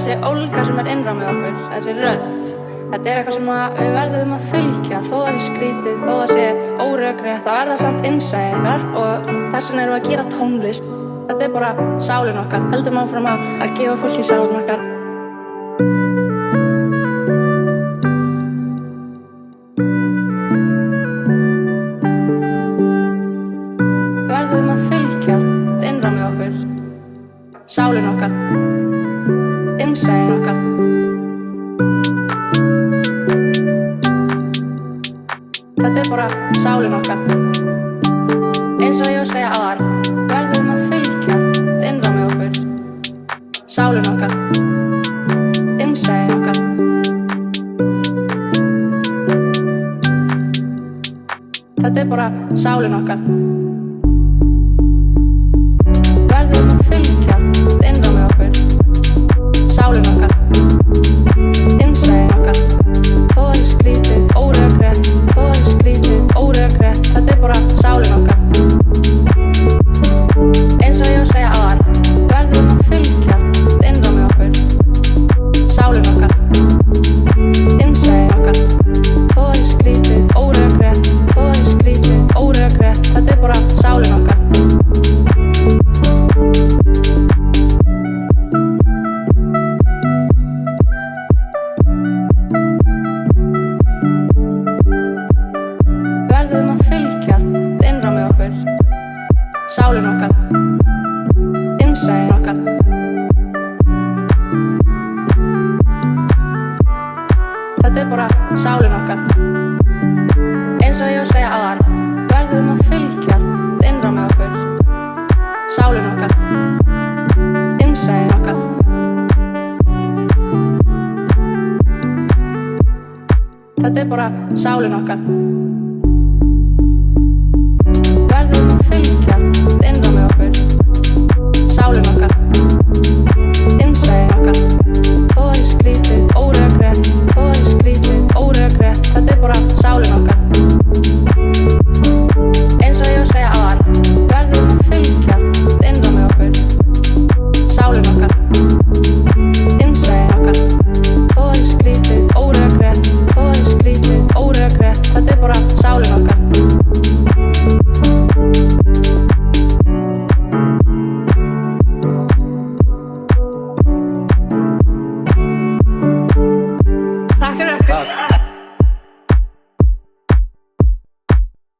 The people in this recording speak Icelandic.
þessi ólga sem innra með okkur, þessi rödd, þetta eitthvað sem við verðum að fylgja. Þó það sé skrítið, þó það sé órökrétt, þá það samt innsæðingar og þess vegna erum við að gera tónlist. Þetta bara sálin okkar, höldum áfram að gefa fólki sálin okkar. Við verðum að fylgja innra með okkur, sálin okkar, innsæðin okkar. Þetta bara sálin okkar. Eins og ég var að segja áðan, verðum að fylgja innra með okkur, sálin okkar, innsæðin okkar. Þetta bara sálin okkar. Verðum að fylgja innra með okkur, sálin okkar, innsæðin okkar. Þó það sé skrítið, órökrétt, þó það sé skrítið, órökrétt, þetta bara sálin okkar. Eins og ég var að segja áðan, verðum að fylgja innra með okkur, sálin okkar, innsæðin okkar. Þó það sé skrítið, órökrétt, þó það sé skrítið, órökrétt, þetta bara sálin okkar. Verðum að fylgja innra með okkur, sálin okkar, innsæðin okkar. Þetta bara sálin okkar. Eins og ég var að segja áðan, verðum að fylgja innra með okkur, sálin okkar, innsæðin okkar. Þetta bara sálin okkar.